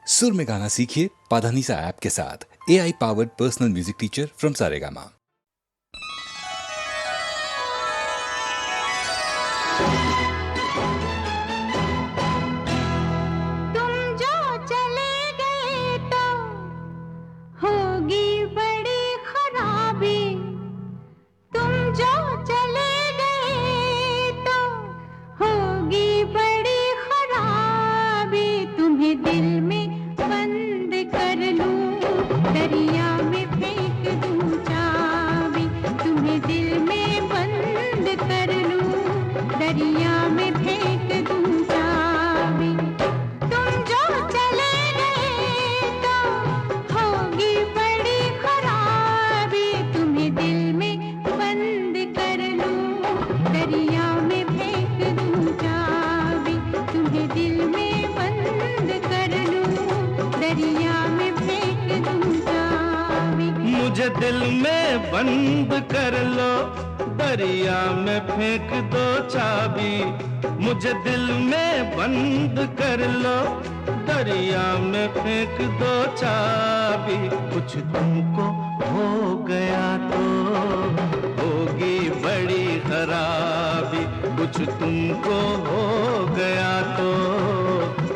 सुर में गाना सीखिए पाधानीसा ऐप के साथ। AI powered personal music teacher from Saregama. दिल में बंद कर लो, दरिया में फेंक दो चाबी। मुझे दिल में बंद कर लो, दरिया में फेंक दो चाबी। कुछ तुमको हो गया तो होगी बड़ी खराबी। कुछ तुमको हो गया तो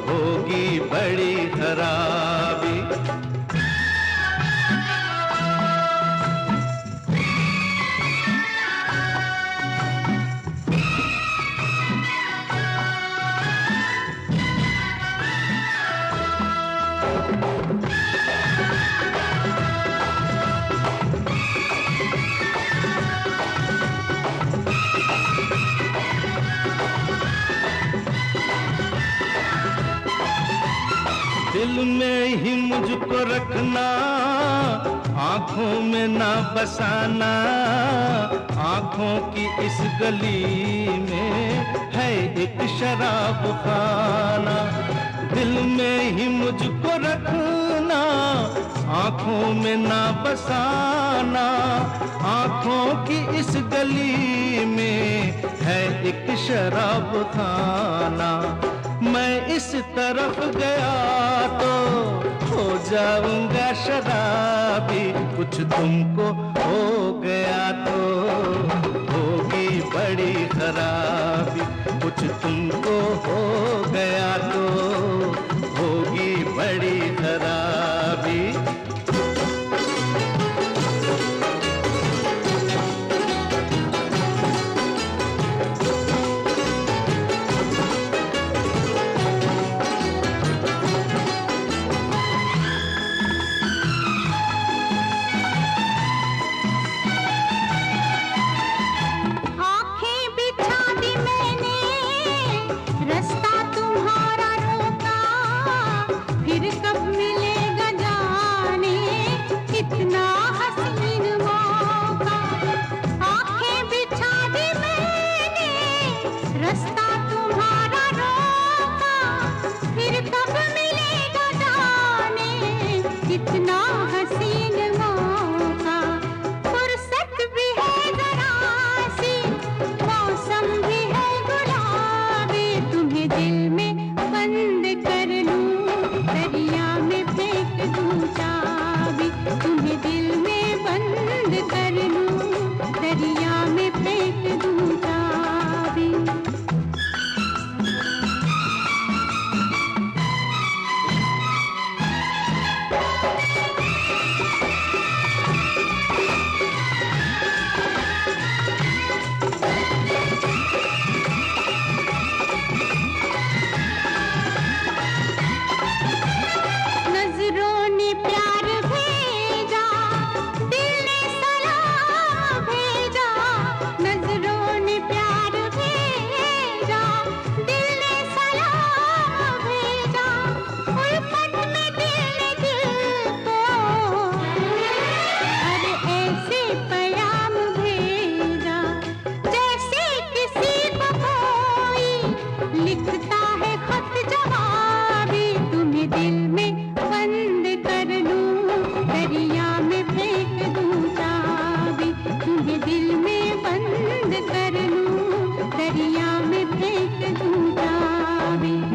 होगी बड़ी खराबी। दिल में ही मुझको रखना, आंखों में ना बसाना। आंखों की इस गली में है एक शराब खाना। दिल में ही मुझको रखना, आंखों में ना बसाना। आंखों की इस गली में है एक शराब खाना। मैं इस तरफ गया तो हो जाऊंगा शराबी। कुछ तुमको हो गया तो होगी बड़ी खराबी। कुछ तुमको हो गया तो होगी बड़ी खराबी।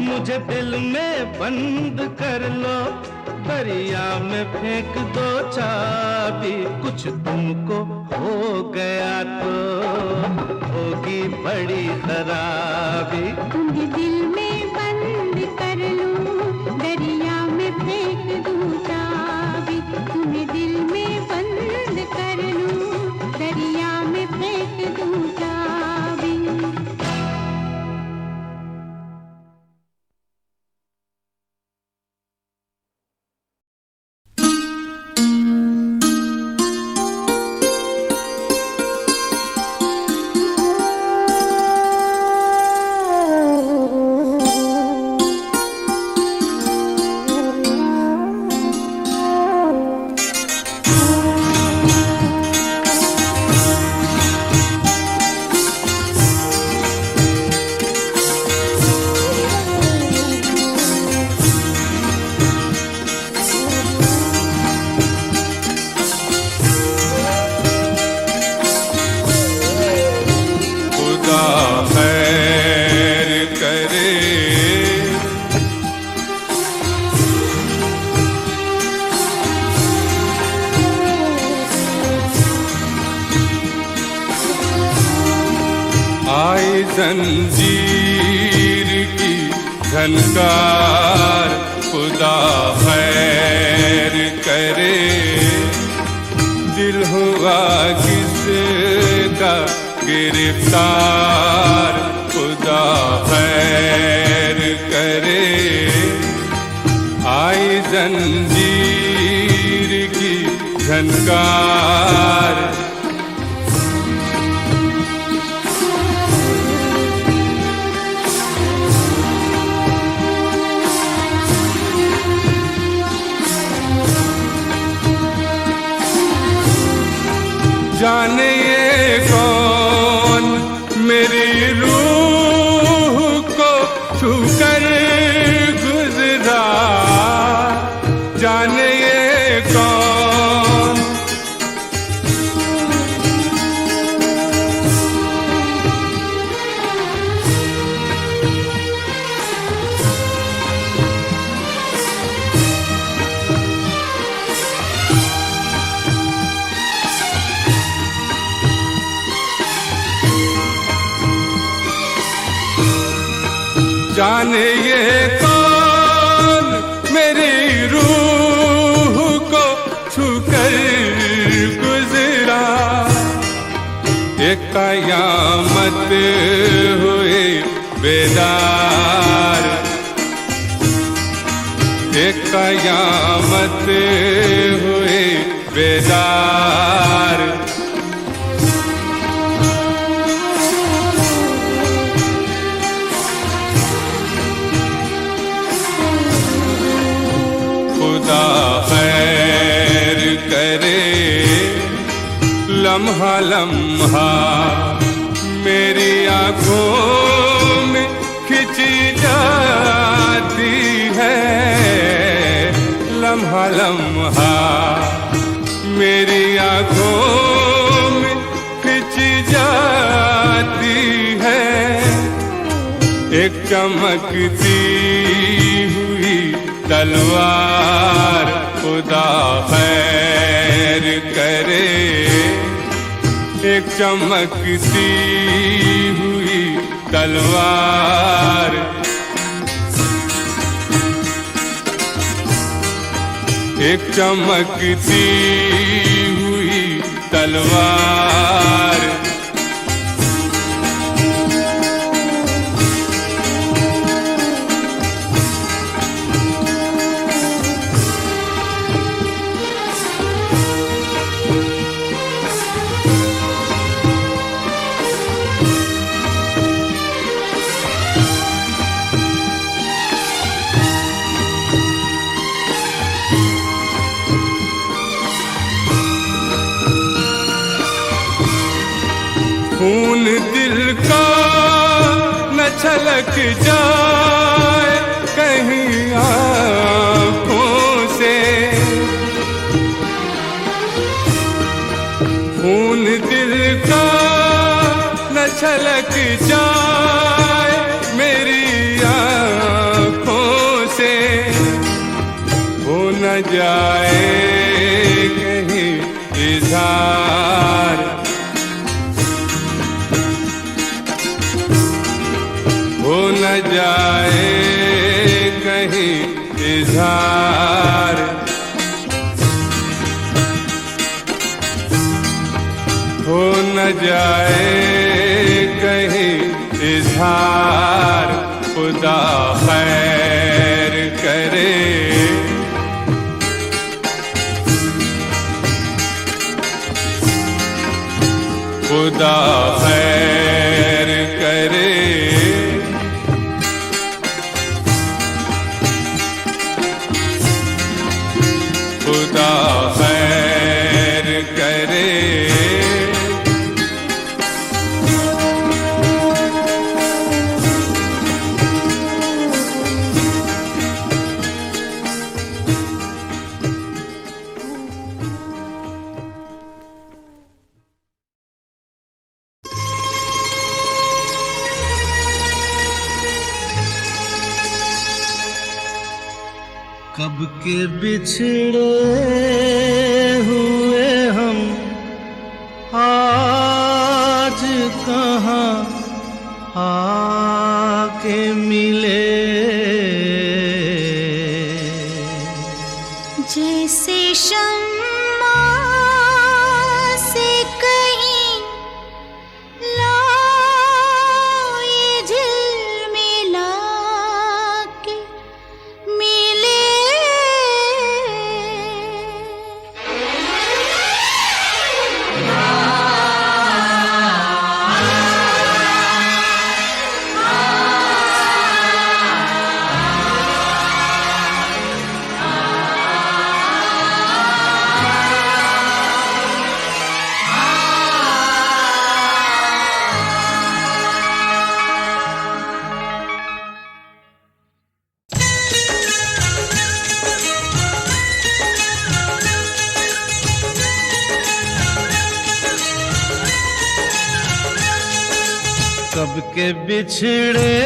मुझे दिल में बंद कर लो, दरिया में फेंक दो चाबी, कुछ तुमको हो गया तो होगी बड़ी खराबी। तुम्हें दिल में बंद कर लूं, दरिया में फेंक दूं चाबी। तुम्हें दिल में बंद कर लूं, दरिया में फेंक दूं चाबी। आई जंजीर की झनकार, खुदा खैर करे। दिल हुआ किसका गिरफ्तार, खुदा खैर करे। आई जंजीर की झनकार, जाने ये कौन मेरी रूह को छूकर गुजरा, जाने ये कौन। जाने ये कौन मेरी रूह को छूकर गुजरा, एक कयामत हुए बेदार, एक कयामत हुए बेदार। खुदा खैर करे। लम्हा लम्हा मेरी आँखों में खिंची जाती है, लम्हा लम्हा मेरी आँखों में खिंची जाती है। एक चमकती हुई तलवार, खुदा खैर करे। एक चमकती हुई तलवार, एक चमकती हुई तलवार। खून दिल का न छलक जाए कहीं आँखों से, खून दिल का न छलक जाए मेरी आँखों से, हो न न जाए कहीं इज़हार, हो न जाए कहीं इज़हार, हो न जाए कहीं इज़हार। खुदा खैर करे, खुदा खैर करे, खुदा खैर करे। कब के बिछड़े हुए हम, आज कहाँ आके मिले। जैसे शम्मा से कहीं लाए झिलमिला के मिले। कब के बिछड़े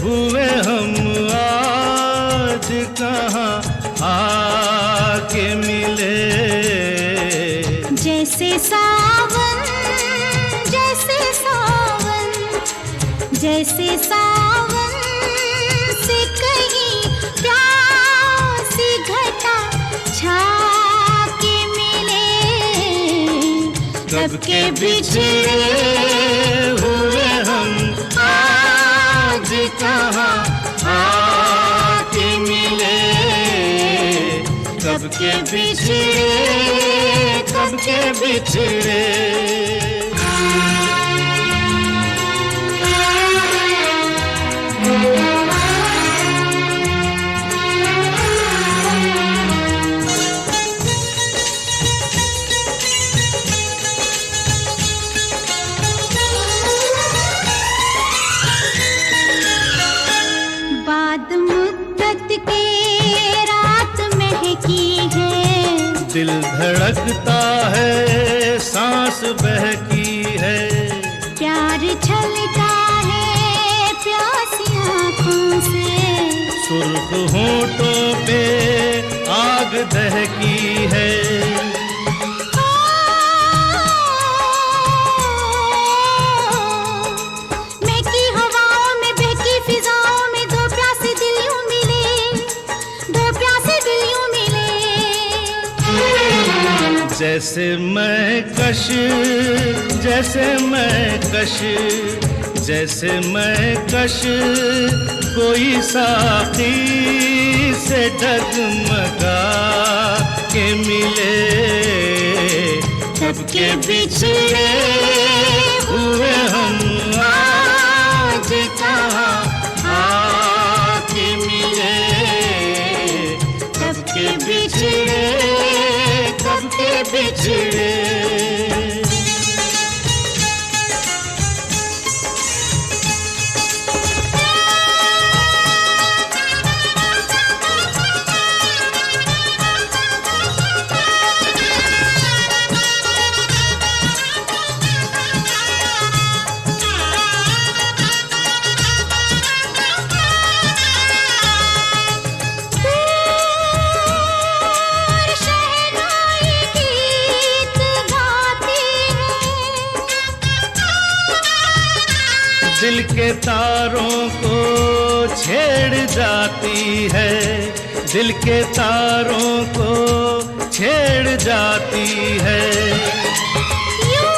हुए हम, आज कहाँ आके मिले। जैसे सावन, जैसे सावन, जैसे सावन से कहीं प्यासी घटा छा के मिले। कब के बिछड़े हुए हम, आज कहाँ आके मिले। कब के बिछड़े, कब के बिछड़े। बाद मुद्दत के रात महकी है, दिल धड़कता है, सांस बहकी है। प्यार छलका है प्यासी आँखों से, सुर्ख होठों पे आग दहकी है। महकी हवाओं में बहकी फिजाओं में दो प्यासे दिल यूं मिले, दो प्यासे दिल यूं मिले। जैसे मैं कश, जैसे मैं कश, जैसे मैं कश कोई साथी से डगमगा के मिले। कब के बिछड़े हुए हम, आज कहाँ आके मिले। कब के बिछड़े, कब के बिछड़े। दिल के तारों को छेड़ जाती है, दिल के तारों को छेड़ जाती है। यूं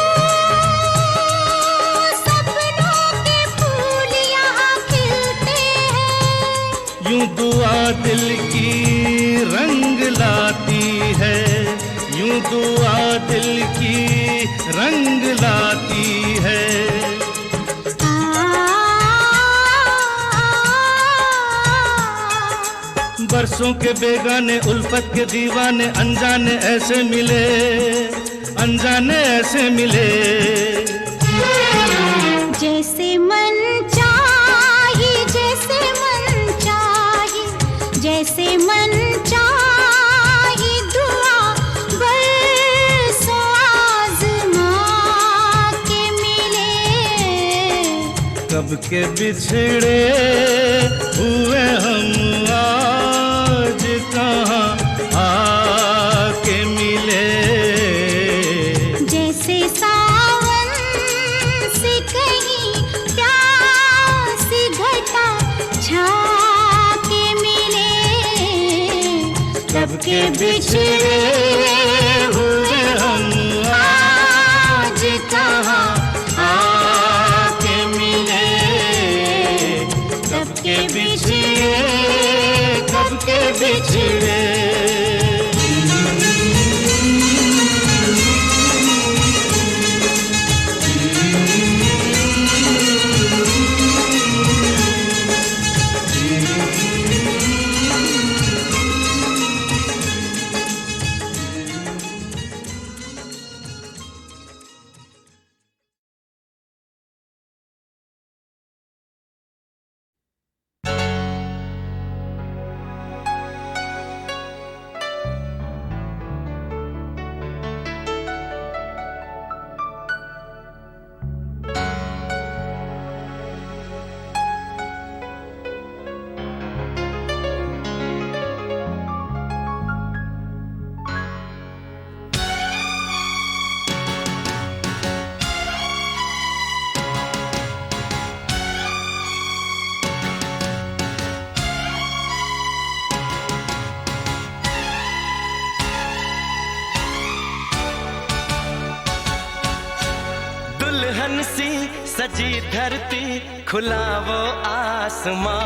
सपनों के फूल यहाँ खिलते हैं, यूं दुआ दिल की रंग लाती है, यूं दुआ दिल की रंग लाती है। बरसों के बेगाने उल्फत के दीवाने अनजाने ऐसे मिले, अनजाने ऐसे मिले। जैसे मन चाहे, जैसे मन चाहे, जैसे मन चाहे दुआ बरसों आज़मा के मिले। कब के बिछड़े हुए हम आज कहाँ आके मिले। जैसे सावन से कहीं प्यासी घटा छा के मिले। कब के बिछड़े हुए हम आज कहाँ आके मिले। कब के बिछड़े, कब के बिछड़े। दुल्हन सी सजी धरती, खुला वो आसमां।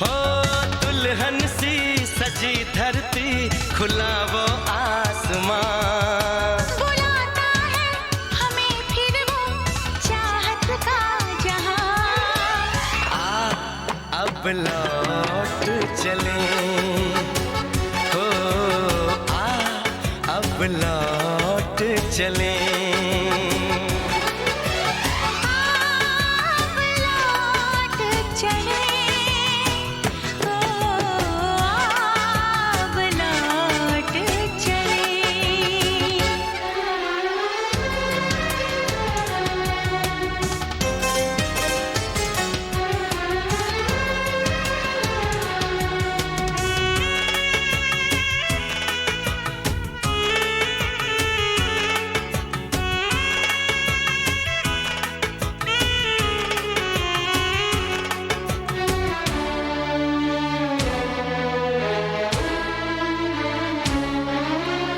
हो दुल्हन सी सजी धरती, खुला वो आसमां। बुलाता है हमें फिर वो चाहत का जहां। अब लौट चले, हो अब लौट चले। अब लौट चले, अब लौट चले।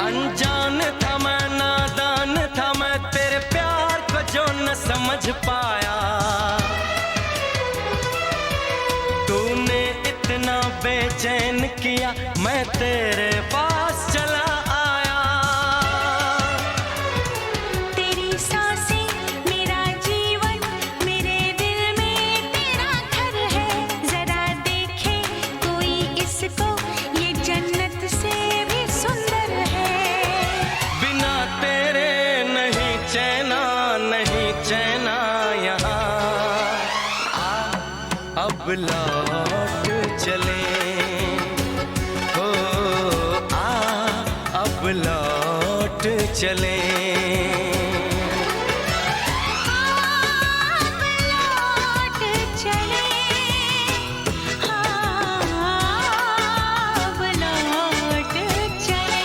अनजान था मैं, नादान था मैं, तेरे प्यार को जो न समझ पाया। तूने इतना बेचैन किया, मैं तेरे पास चला आया। तेरी सांसें मेरा जीवन, मेरे दिल में तेरा घर है। जरा देखे कोई इसको, ये जन्नत से भी सुंदर है। बिना तेरे नहीं चैना, नहीं चैना यहाँ। अब लौट चले, हो अब लौट चले। अब लौट चले, अब लौट चले।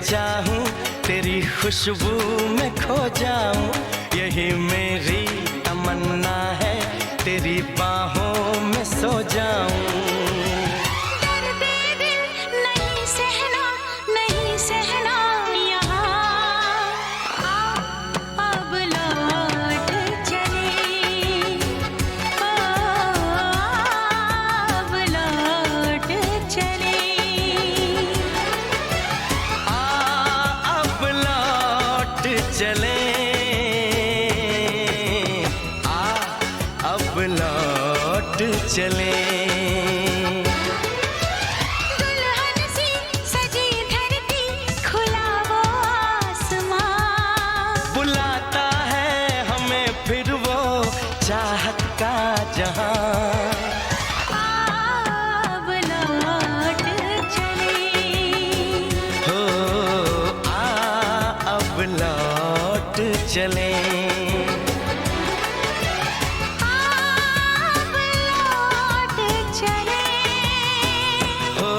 चाहूं, तेरी खुशबू में खो जाऊं, यही मेरी तमन्ना है, तेरी बाहों में सो जाऊं। दर्द दिल नहीं सहना, नहीं सहना यहाँ, अब लौट चले, अब लौट चले। अब लौट चले, अब लौट चले। दुल्हन सी सजी धरती, खुला वो आसमां, बुलाता है हमें फिर वो चाहत का जहां। अब लौट चले, हो अब लौट चले। अब लौट चले। हो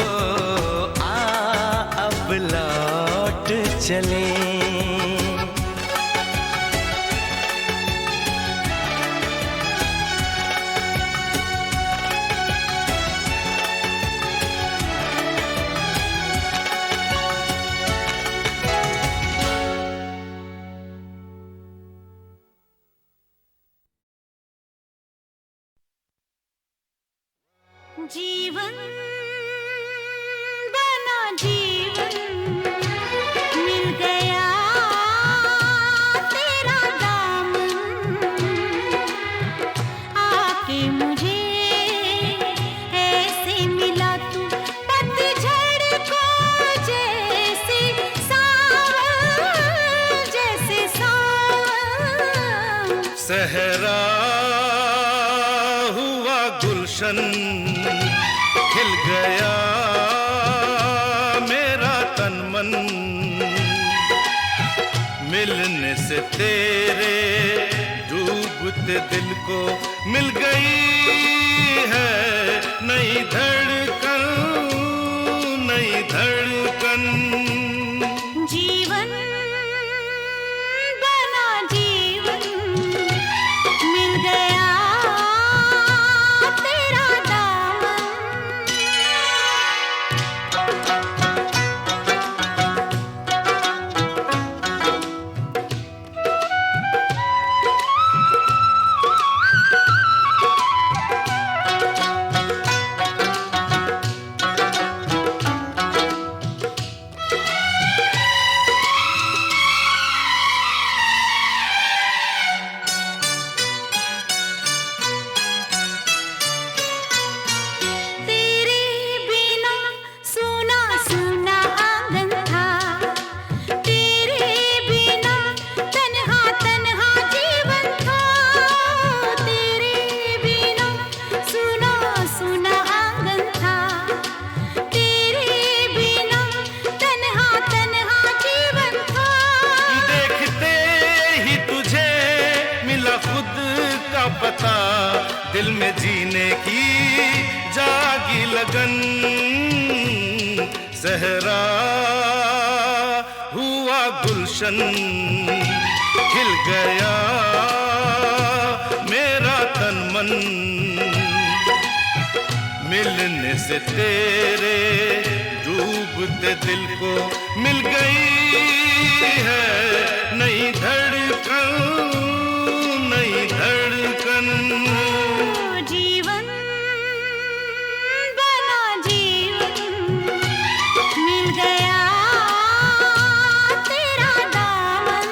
अब लौट चले। जीवन बना जीवन, मिल गया तेरा दामन, आके मुझे ऐसे मिला तू, पतझड़ को जैसे सावन, जैसे सावन। सहरा हुआ गुलशन, खिल गया मेरा तन मन, मिलने से तेरे डूबते दिल को मिल गई है नई धड़कन, नई धड़कन। जीवन बना जीवन, मिल गया तेरा दामन। तेरे बिना सुना सुना आंगन था, तेरे बिना तन्हा तन्हा जीवन था, तेरे बिना सुना सुना आंगन था, तेरे बिना तन्हा तन्हा जीवन था। देखते ही तुझे मिला खुद का पता, दिल में जीने की जागी लगन। सहरा हुआ गुलशन, खिल गया मेरा तन मन, मिलने से तेरे डूबते दिल को मिल गई है नई धड़कन, नई धड़कन। जीवन बना जीवन, मिल गया तेरा दामन।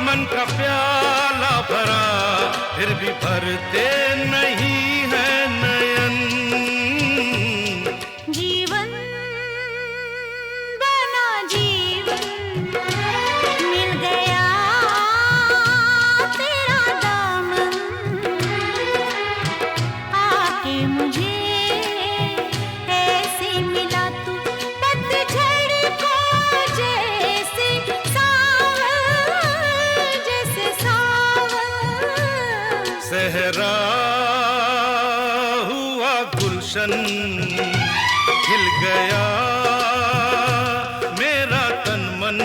मन का प्याला भरा, फिर भी भरते नहीं है नयन। जीवन बना जीवन, मिल गया तेरा दामन, आके मुझे ऐसे मिला तू पतझड़ को जैसे सावन, जैसे सावन। सहरा हुआ गुलशन, खिल गया मेरा तन मन,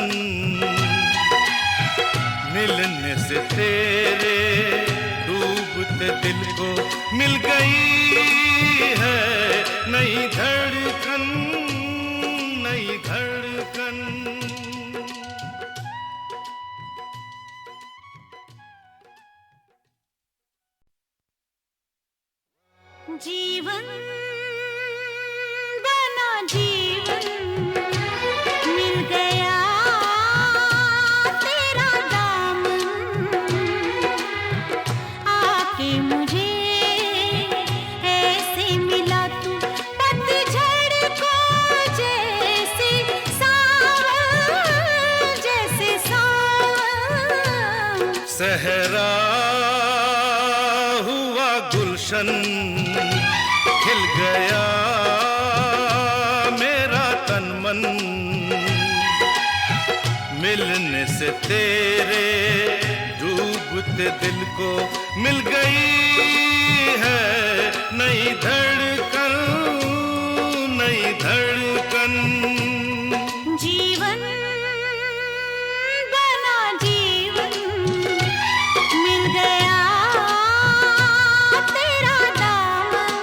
मिलने से तेरे डूबते दिल को मिल गई है नई धड़कन, नई धड़कन। जीवन बना जीवन, मिल गया तेरा दामन, आके मुझे ऐसे मिला तू पतझड़ को जैसे सावन, जैसे सावन। सहरा हुआ गुलशन, खिल गया मेरा तन मन, मिलने से तेरे डूबते दिल को मिल गई है नई धड़कन, नई धड़कन। जीवन बना जीवन, मिल गया तेरा दामन।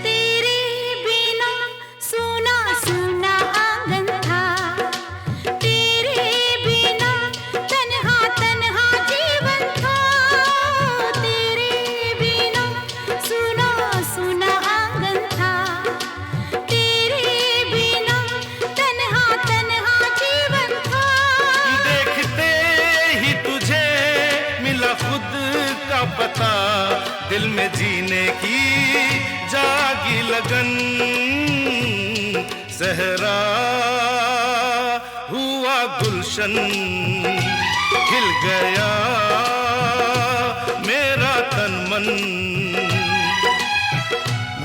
तेरे बिना सुना सुना आंगन था, तेरे बिना तन्हा तन्हा जीवन था, तेरे बिना सुना सुना आंगन था, तेरे बिना तन्हा तन्हा जीवन था। देखते ही तुझे मिला खुद का पता, दिल में जीने की जागी लगन। सहरा हुआ गुलशन, खिल गया मेरा तन मन,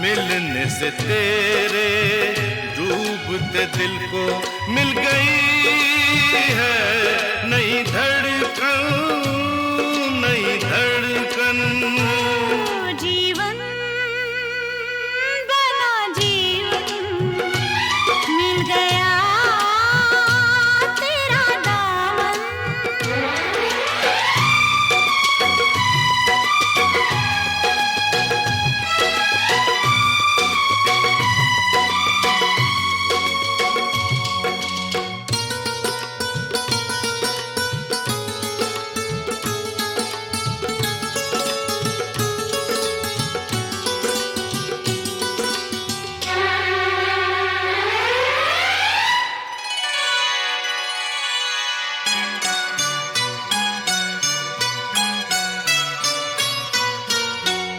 मिलने से तेरे डूबते दिल को मिल गई है नई धड़कन, नई धड़कन। जीवन बना जीवन, मिल गया तेरा दामन।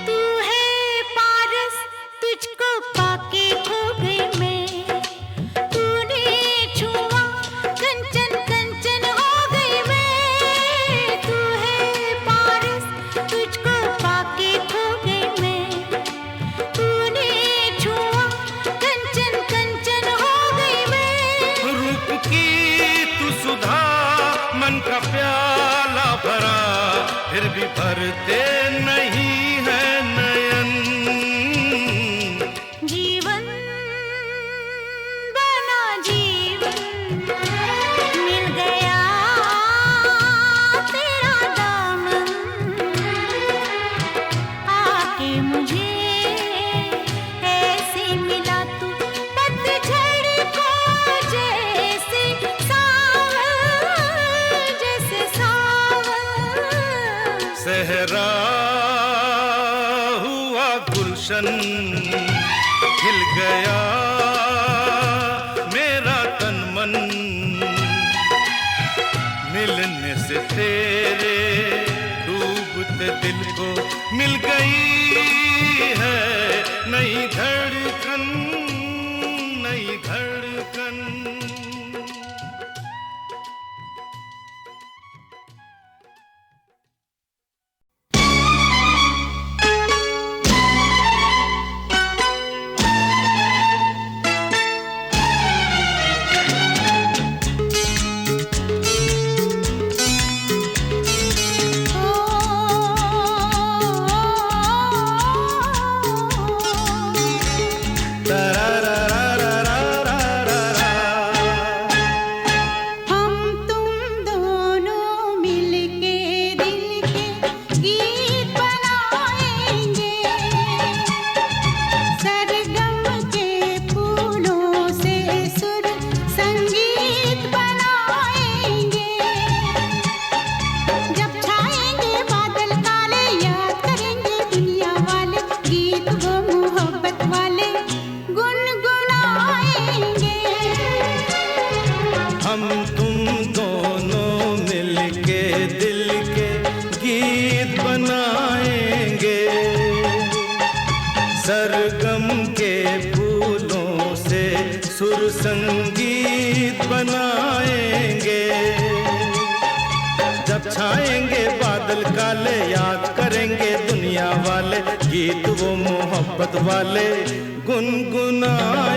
तू है पारस, तुझको पाके खो गई मैं, तूने छुआ कंचन कंचन हो गई मैं। तू है पारस, तुझको पाके खो गई मैं, तूने छुआ कंचन कंचन हो गई मैं। रूप की तू सुधा, मन का प्याला भरा, फिर भी भरते नहीं है नयन। जीवन बना जीवन, मिल गया तेरा दामन। सहरा हुआ गुलशन, खिल गया मेरा तन मन, मिलने से तेरे डूबते दिल को मिल गई है नई धड़कन, नई धड़कन। सरगम के फूलों से सुर संगीत बनाएंगे, जब छाएंगे बादल काले याद करेंगे दुनिया वाले, गीत वो मोहब्बत वाले गुनगुनाएंगे।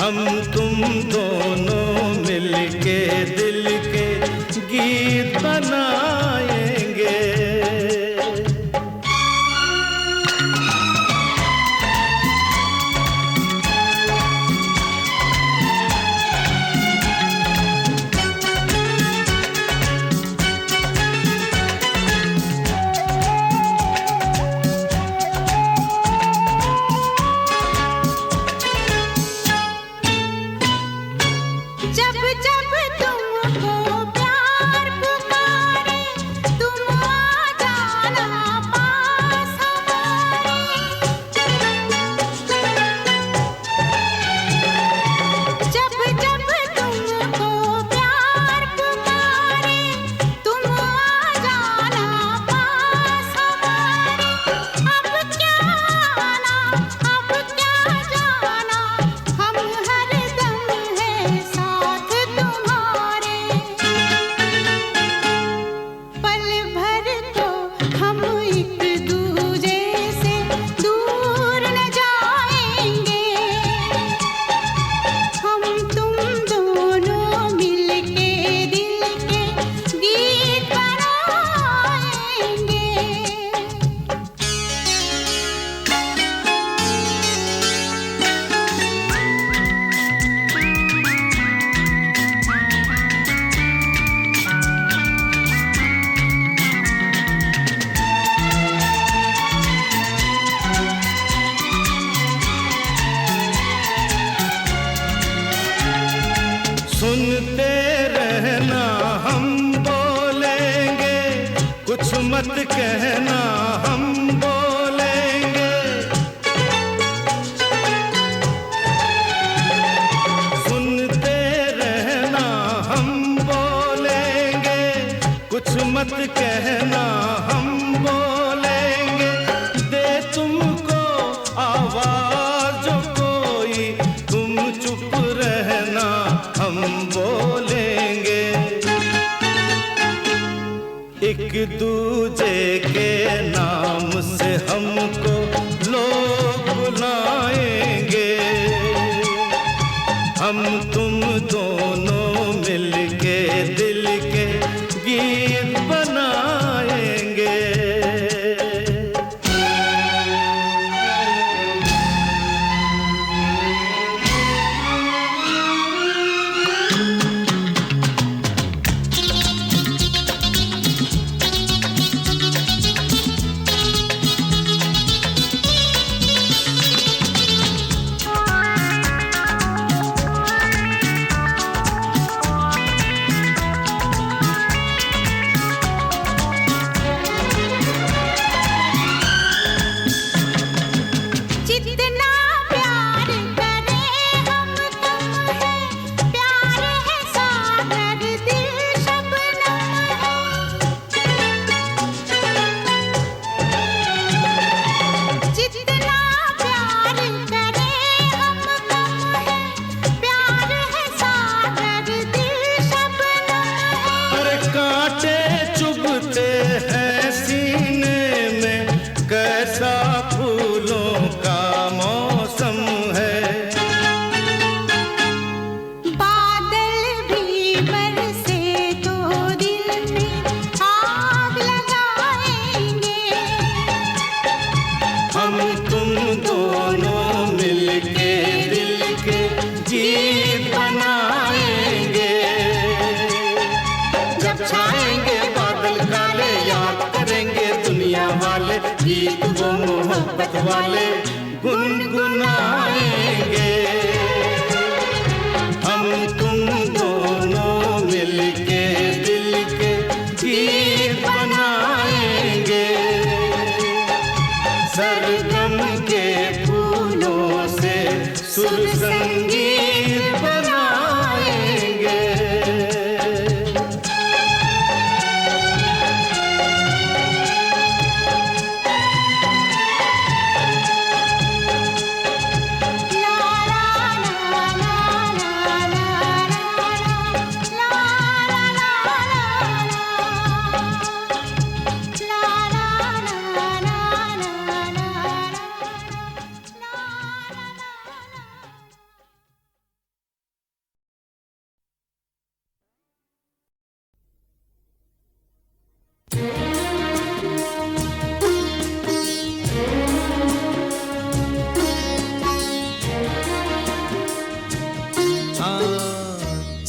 हम तुम दोनों मिलके दिल के गीत बनाएंगे। सुनते रहना हम बोलेंगे, कुछ मत कहना हम बोलेंगे। सुनते रहना हम बोलेंगे, कुछ मत कहना हम बोलेंगे। दे तुमको आवाज जो कोई, तुम चुप रहना हम बोलेंगे। एक दूजे के नाम से हमको लोग बुलाएंगे। हम तुम दोनों मिलके दिल के गीत बनाएंगे। कांटे चुभते हैं सीने में, कैसा फूलों का मौसम है। बादल भी बरसे तो दिल में आग लगाएंगे, हम तुम दोनों मिलके दिल के गीत बनाएंगे। जब छाएंगे बादल काले, याद करेंगे दुनिया वाले, गीत वो मोहब्बत वाले गुनगुनाएंगे। हम तुम दोनों मिलके दिल के गीत बनाएंगे। सरगम के फूलों से सुर संगीत बनाएंगे।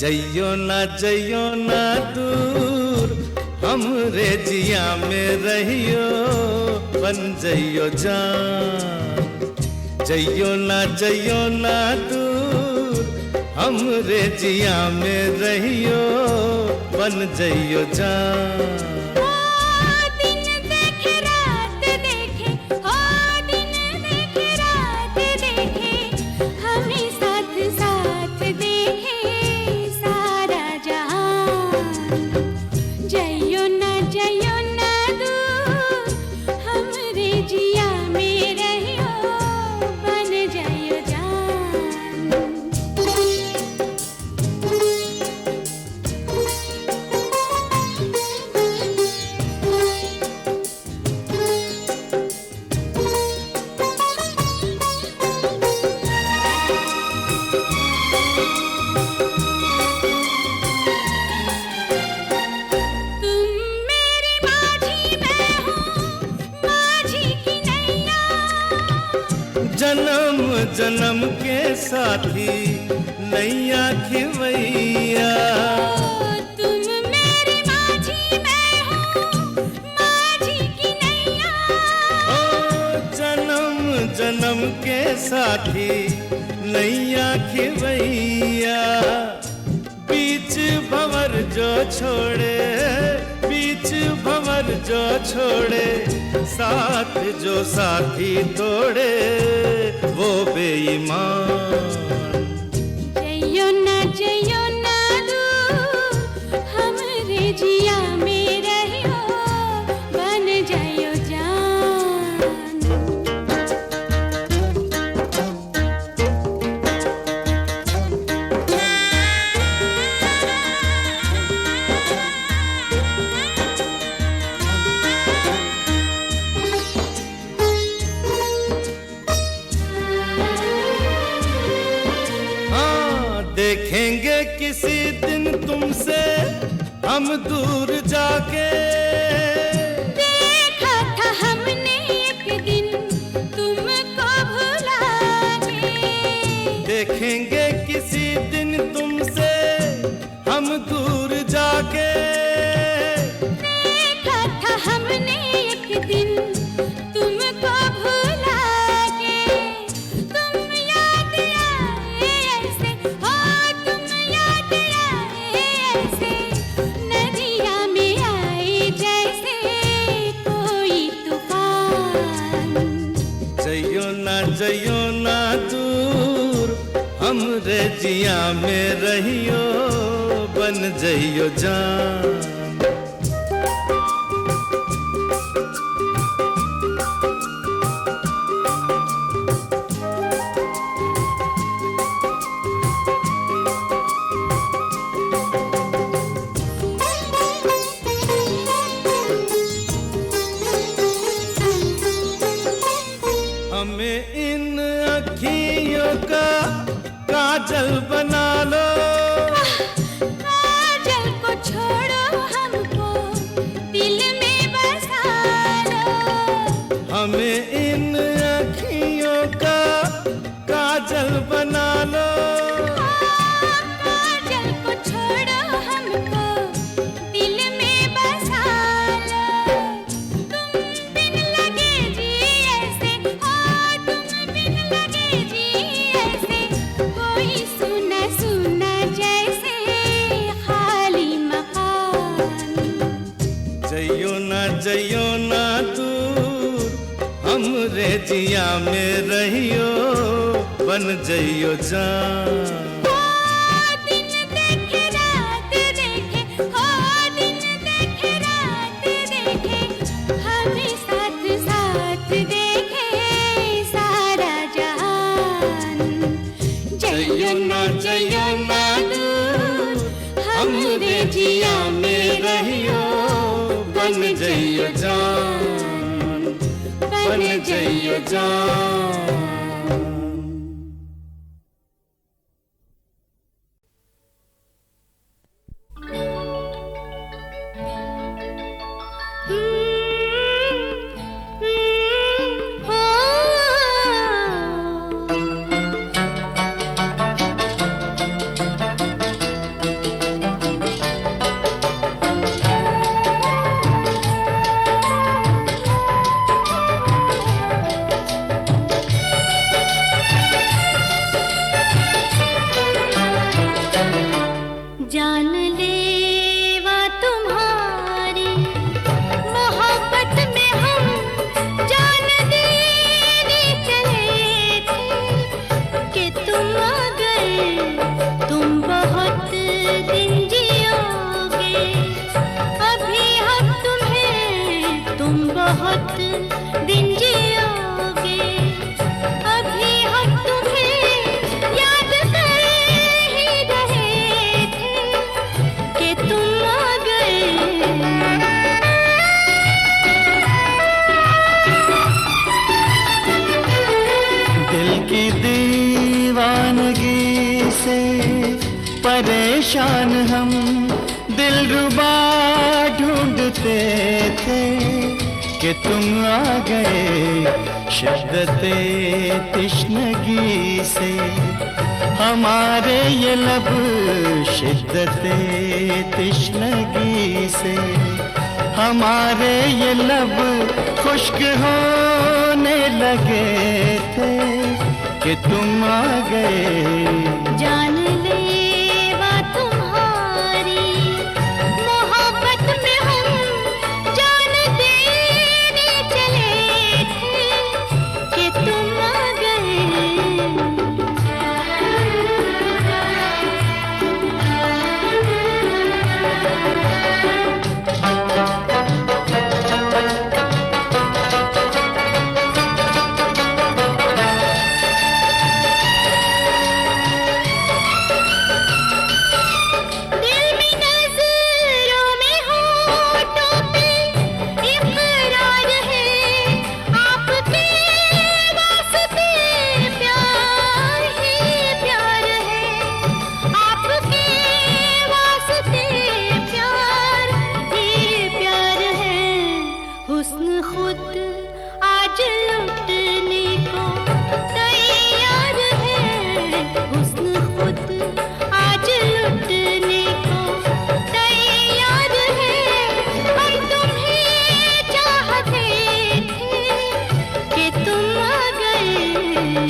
जइयो ना दूर, हमरे जिया में रहियो, बन जइयो जान। जइयो ना दूर, हमरे जिया में रहियो, बन जइयो जान। जन्म जन्म के साथी नैया खिवैया, तुम मेरी माझी, मैं हूँ माझी की नैया। ओ जन्म जन्म के साथी नैया खिवैया, बीच भंवर जो छोड़े, बीच भंवर जो छोड़े, साथ जो साथी तोड़े वो बेईमान। जइयो ना दूर, हमरे जिया में रहियो, बन जाइयो जान। देखेंगे किसी दिन तुमसे हम दूर जाके, देखा था हमने एक दिन तुमको भुला के। देखेंगे किसी दिन तुमसे हम दूर जाके, देखा था हमने एक दिन तुमको भुला के। तुम याद आए ऐसे, हो तुम याद आए ऐसे, नदिया में आए जैसे कोई तूफान। जइयो ना दूर, हमरे जिया में रहियो, बन जइयो जान। काजल बना लो। काजल को छोड़ो हमको दिल में बसा लो। हमें इन अखियों का काजल बना लो। काजल को छोड़ो हमको दिल में बसा लो। तुम बिन लगे जी ऐसे, तुम बिन लगे जी ऐसे, कोई सुना सुना जैसे खाली मकान। जइयो ना दूर, हमरे जिया में रहियो, बन जइयो जान। दिन देखे रात देखे, दिन देखे रात देखे, हमें साथ साथ देखे सारा जहान। जइयो ना दूर, हमरे जिया में रहियो, बन जइयो जान, बन जइयो जान। जान लेवा तुम्हारी मोहब्बत में हम जान देने चले थे कि तुम आ गए। तुम बहुत दिन जियोगे, अभी हम तुम्हें, तुम बहुत दिन जियोगे, अभी हम तुम्हें याद कर ही रहे थे कि तुम आ गए। दिल की दीवानगी से परेशान हम दिलरुबा ढूंढते थे कि तुम आ गए। शिद्दते तिश्नगी से हमारे ये लब, शिद्दते तिश्नगी से हमारे ये लब खुश्क होने लगे थे कि तुम आ गए। जान लेवा तुम्हारी मोहब्बत में हम जान देने चले थे कि तुम आ गए।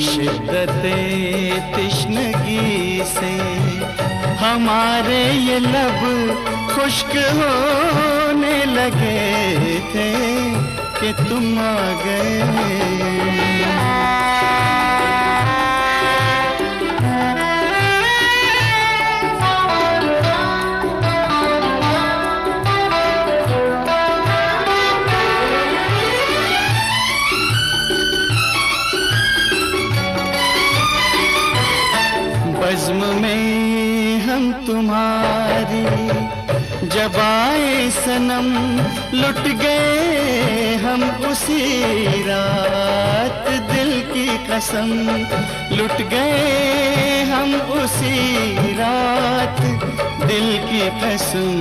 शिद्दते तिश्नगी से हमारे ये लब खुश्क होने लगे थे कि तुम आ गए। बज़्म में हम तुम्हारी जब आए सनम लुट गए हम उसी रात, दिल की कसम लुट गए हम उसी रात, दिल की कसम।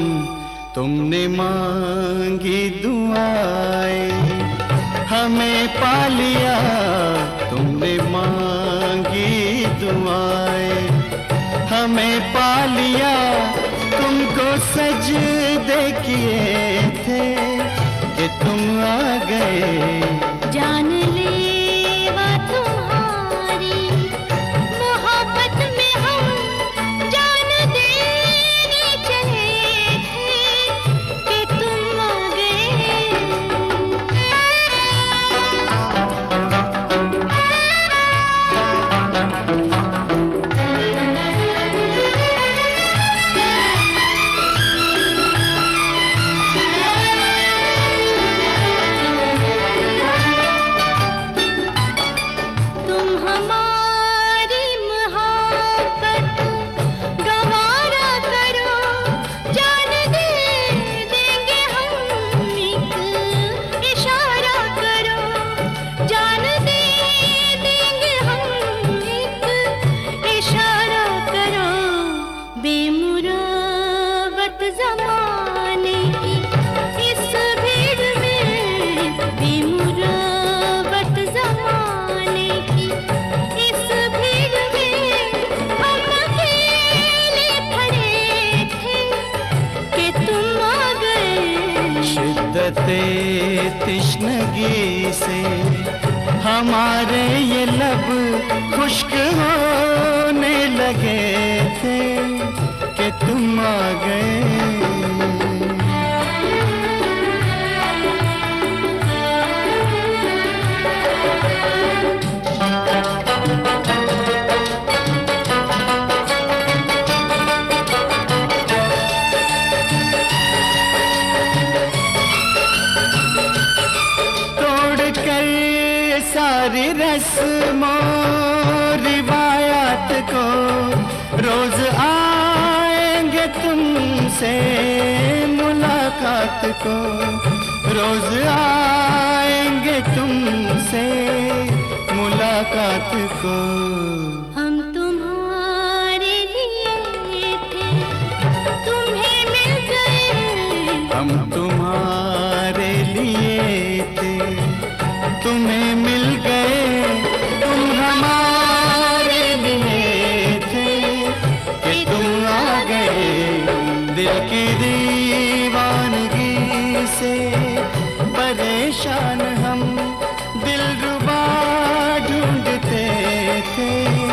तुमने मांगी दुआएं हमें पा लिया, तुमने मांगी दुआएं हमें पा लिया। तुमको सजदे किए थे कि तुम आ गए। जान लेवा तुम्हारी मोहब्बत में हम जान देने चले थे कि तुम आ तिश्नगी से हमारे ये लब खुश्क होने लगे थे कि तुम आ गए। सारी रस्मों रिवायात को रोज आएंगे तुमसे मुलाकात को, रोज आएंगे तुमसे मुलाकात को। हम तुम्हारे लिए थे, तुम्हें मिल गए। हम तुम्हारे लिए थे, तुम्हें मिल गए। तुम हमारे लिए थे कि तुम आ गए। दिल की दीवानगी से परेशान हम दिलरुबा ढूंढते थे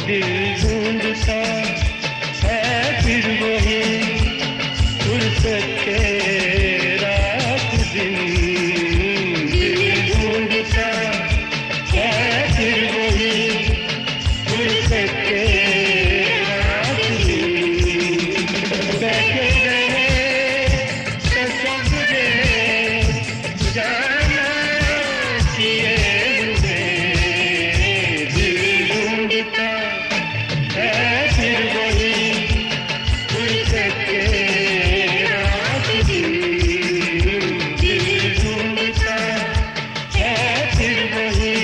दिल ढूंढता है फिर वही फुर्सत के रात दिन, दिल ढूंढता है फिर वही फुर्सत के रात दिन। बैठे रहे तसव्वुरे जाना किए हुए, दिल ढूंढता है फिर वही फुर्सत के रात दिन, दिल ढूंढता है फिर वही।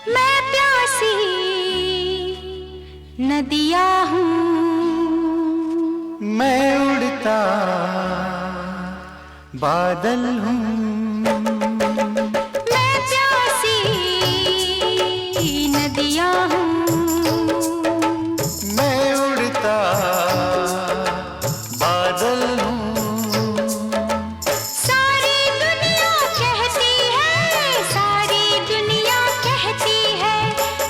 मैं प्यासी नदिया हूँ, मैं उड़ता बादल हूँ, मैं प्यासी नदिया हूँ, मैं उड़ता बादल हूँ। सारी दुनिया कहती है, सारी दुनिया कहती है,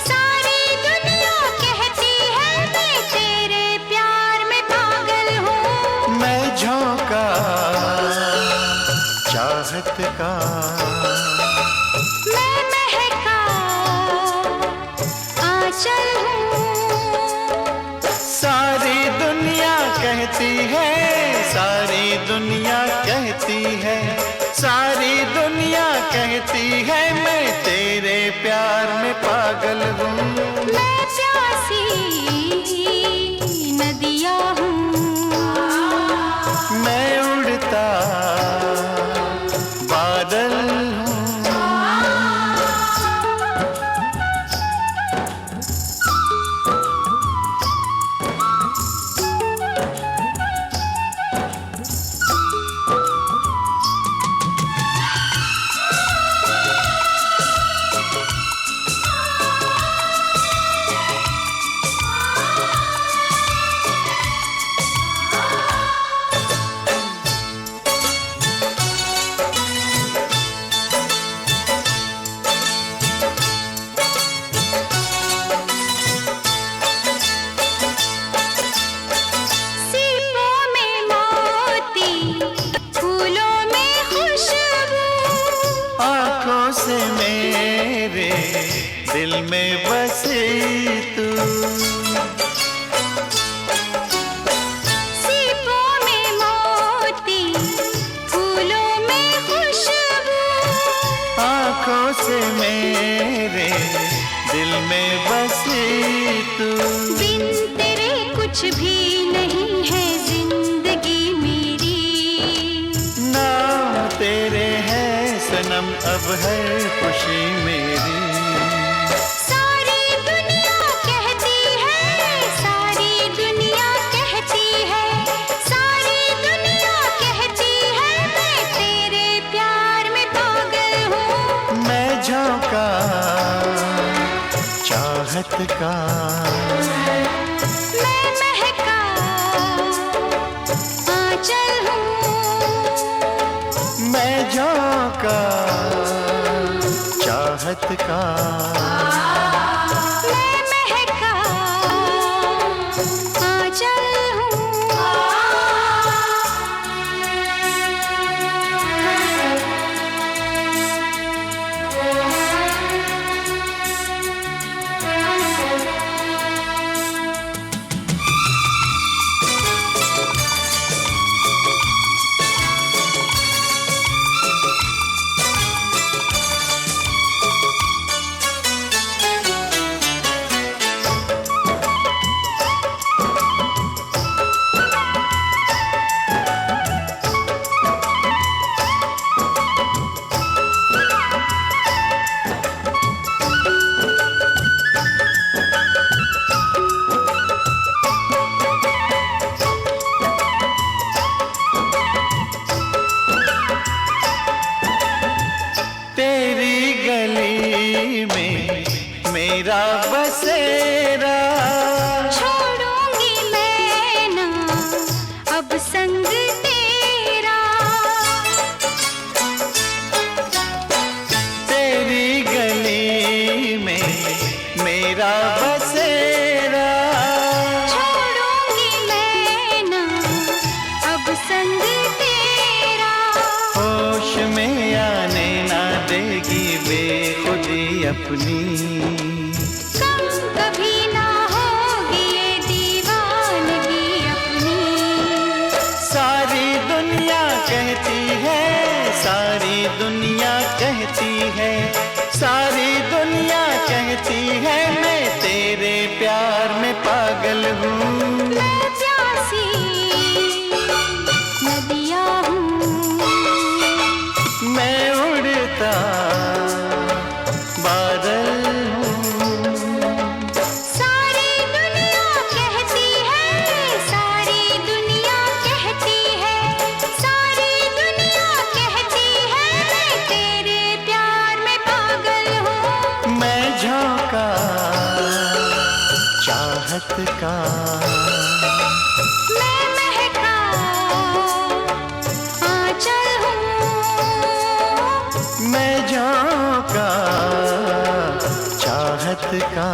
सारी दुनिया कहती है, मैं तेरे प्यार में पागल हूँ। मैं झोंका चाहत का, मैं महका आंचल हूँ। सारी दुनिया कहती है, सारी दुनिया कहती है, सारी दुनिया कहती है, मैं तेरे प्यार में पागल हूँ। मैं प्यासी नदिया हूँ, मैं उड़ता बादल हूँ। सीपों में मोती, फूलों में खुशबू, आँखों से मेरे दिल में बसी तू, सीपों में मोती, फूलों में खुशबू, आँखों से मेरे दिल में बसी तू। बिन तेरे कुछ भी नहीं है जिंदगी मेरी, नाम तेरे है सनम अब है खुशी मेरी। सारी दुनिया कहती है, सारी दुनिया कहती है, सारी दुनिया कहती है, मैं तेरे प्यार में पागल हूँ। मैं झोंका चाहत का, मैं महका आंचल हूँ, मैं झोंका चाहत का, मैं महका आंचल हूँ। अपनी। कम कभी ना होगी ये दीवानगी अपनी। सारी दुनिया कहती है, सारी दुनिया कहती है, सारी दुनिया कहती है मैं तेरे प्यार में पागल हूँ। मैं प्यासी नदिया हूँ, मैं उड़ता बादल हूँ। सारी दुनिया कहती है, सारी दुनिया कहती है, सारी दुनिया कहती है मैं तेरे प्यार में पागल हूँ। मैं झोंका चाहत का, मैं महका आंचल हूँ, मैं झोंका चाहत का।